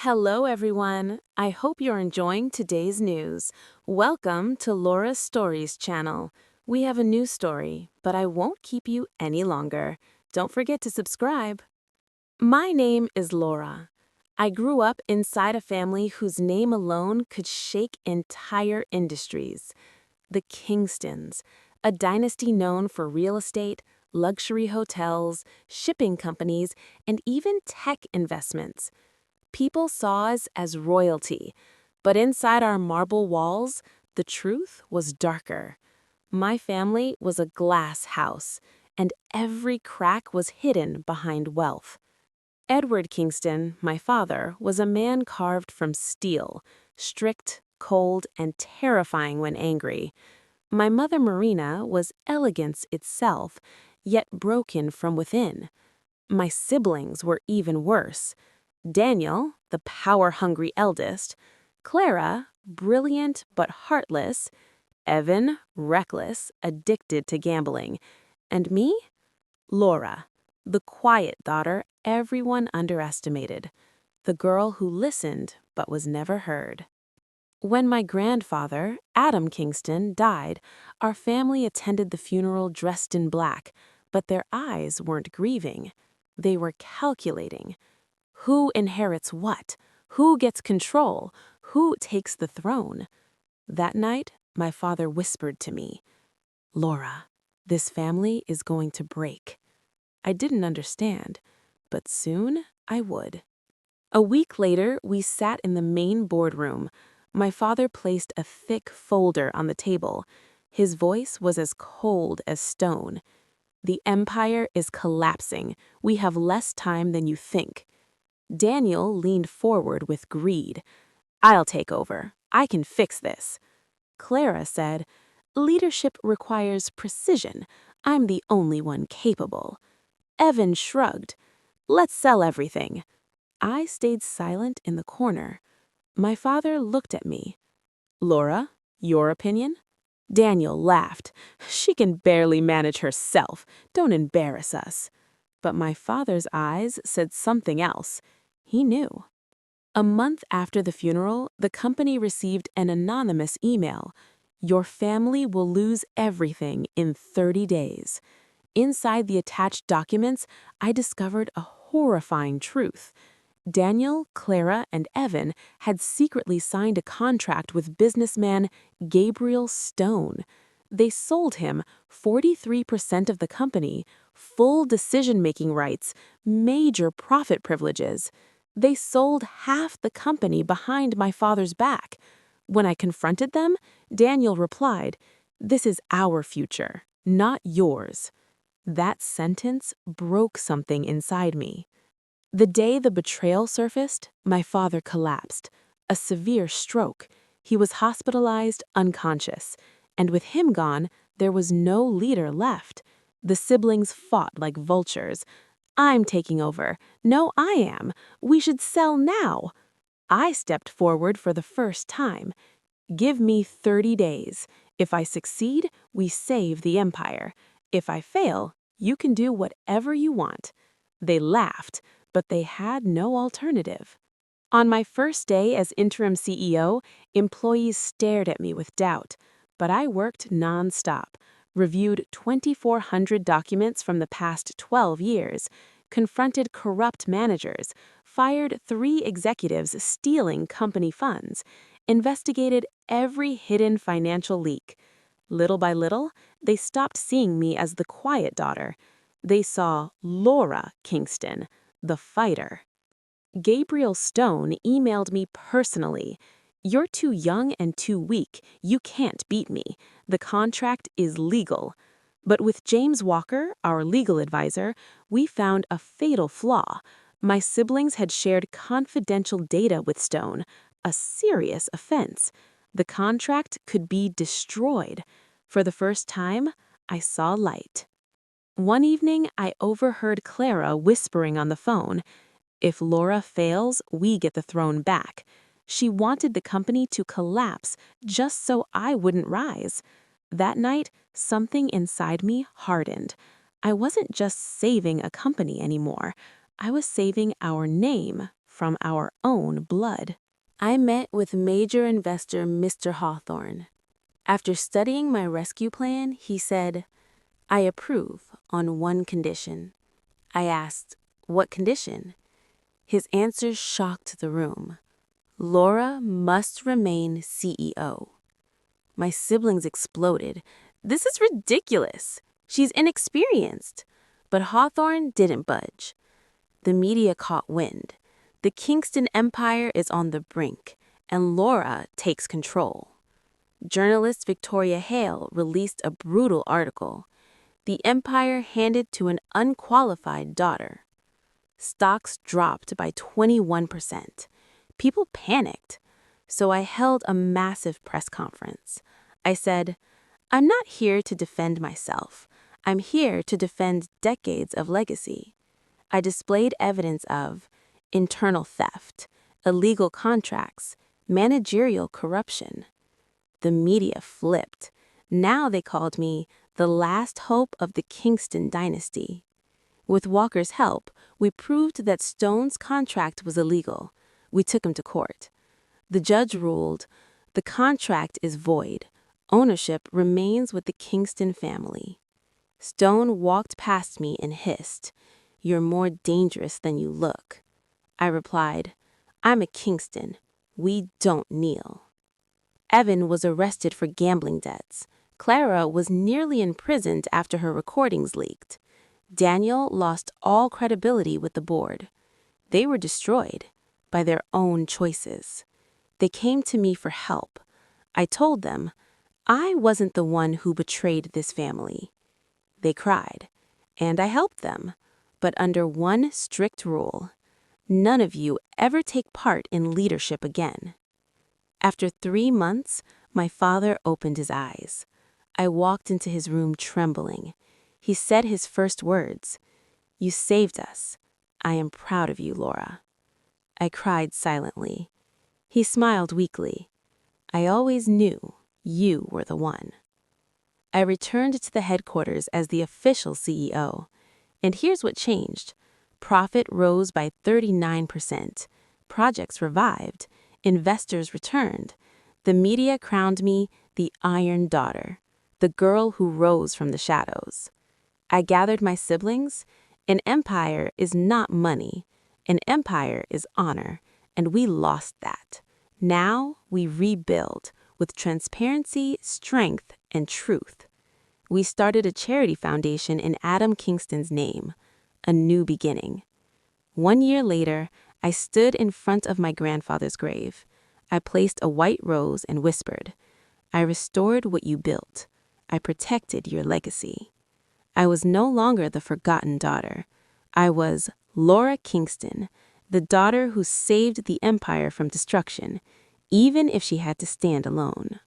Hello, everyone. I hope you're enjoying today's news. Welcome to LORA's Stories channel. We have a new story, but I won't keep you any longer. Don't forget to subscribe. My name is LORA. I grew up inside a family whose name alone could shake entire industries. The Kingstons, a dynasty known for real estate, luxury hotels, shipping companies, and even tech investments. People saw us as royalty, but inside our marble walls, the truth was darker. My family was a glass house, and every crack was hidden behind wealth. Edward Kingston, my father, was a man carved from steel, strict, cold, and terrifying when angry. My mother Marina was elegance itself, yet broken from within. My siblings were even worse. Daniel, the power-hungry eldest, Clara, brilliant but heartless, Evan, reckless, addicted to gambling, and me, Laura, the quiet daughter everyone underestimated, the girl who listened but was never heard. When my grandfather, Adam Kingston, died, our family attended the funeral dressed in black, but their eyes weren't grieving. They were calculating. Who inherits what? Who gets control? Who takes the throne? That night, my father whispered to me, "Laura, this family is going to break." I didn't understand, but soon I would. A week later, we sat in the main boardroom. My father placed a thick folder on the table. His voice was as cold as stone. "The empire is collapsing. We have less time than you think." Daniel leaned forward with greed. "I'll take over. I can fix this." Clara said, "Leadership requires precision. I'm the only one capable." Evan shrugged. "Let's sell everything." I stayed silent in the corner. My father looked at me. "Laura, your opinion?" Daniel laughed. "She can barely manage herself. Don't embarrass us." But my father's eyes said something else. He knew. A month after the funeral, the company received an anonymous email. "Your family will lose everything in 30 days. Inside the attached documents, I discovered a horrifying truth. Daniel, Clara, and Evan had secretly signed a contract with businessman Gabriel Stone. They sold him 43% of the company, full decision-making rights, major profit privileges. They sold half the company behind my father's back. When I confronted them, Daniel replied, "This is our future, not yours." That sentence broke something inside me. The day the betrayal surfaced, my father collapsed. A severe stroke. He was hospitalized, unconscious. And with him gone, there was no leader left. The siblings fought like vultures. "I'm taking over. No, I am. We should sell now." I stepped forward for the first time. "Give me 30 days. If I succeed, we save the empire. If I fail, you can do whatever you want." They laughed, but they had no alternative. On my first day as interim CEO, employees stared at me with doubt, but I worked nonstop, reviewed 2,400 documents from the past 12 years, confronted corrupt managers, fired 3 executives stealing company funds, investigated every hidden financial leak. Little by little, they stopped seeing me as the quiet daughter. They saw Laura Kingston, the fighter. Gabriel Stone emailed me personally. "You're too young and too weak. You can't beat me. The contract is legal." But with James Walker, our legal advisor, we found a fatal flaw. My siblings had shared confidential data with Stone, a serious offense. The contract could be destroyed. For the first time, I saw light. One evening, I overheard Clara whispering on the phone, "If Laura fails, we get the throne back." She wanted the company to collapse just so I wouldn't rise. That night, something inside me hardened. I wasn't just saving a company anymore. I was saving our name from our own blood. I met with major investor Mr. Hawthorne. After studying my rescue plan, he said, "I approve on one condition." I asked, "What condition?" His answer shocked the room. "LORA must remain CEO." My siblings exploded. "This is ridiculous. She's inexperienced." But Hawthorne didn't budge. The media caught wind. The Kingston Empire is on the brink, and LORA takes control. Journalist Victoria Hale released a brutal article. The empire handed to an unqualified daughter. Stocks dropped by 21%. People panicked. So I held a massive press conference. I said, "I'm not here to defend myself. I'm here to defend decades of legacy." I displayed evidence of internal theft, illegal contracts, managerial corruption. The media flipped. Now they called me the last hope of the Kingston dynasty. With Walker's help, we proved that Stone's contract was illegal. We took him to court. The judge ruled, the contract is void. Ownership remains with the Kingston family. Stone walked past me and hissed, "You're more dangerous than you look." I replied, "I'm a Kingston. We don't kneel." Evan was arrested for gambling debts. Clara was nearly imprisoned after her recordings leaked. Daniel lost all credibility with the board. They were destroyed by their own choices. They came to me for help. I told them, I wasn't the one who betrayed this family. They cried, and I helped them, but under one strict rule: none of you ever take part in leadership again. After 3 months, my father opened his eyes. I walked into his room trembling. He said his first words, "You saved us. I am proud of you, LORA." I cried silently. He smiled weakly. "I always knew you were the one." I returned to the headquarters as the official CEO. And here's what changed. Profit rose by 39%. Projects revived. Investors returned. The media crowned me the Iron Daughter, the girl who rose from the shadows. I gathered my siblings. An empire is not money. An empire is honor, and we lost that. Now we rebuild with transparency, strength, and truth. We started a charity foundation in Adam Kingston's name, A New Beginning. 1 year later, I stood in front of my grandfather's grave. I placed a white rose and whispered, "I restored what you built. I protected your legacy." I was no longer the forgotten daughter. I was LORA Kingston, the daughter who saved the empire from destruction, even if she had to stand alone.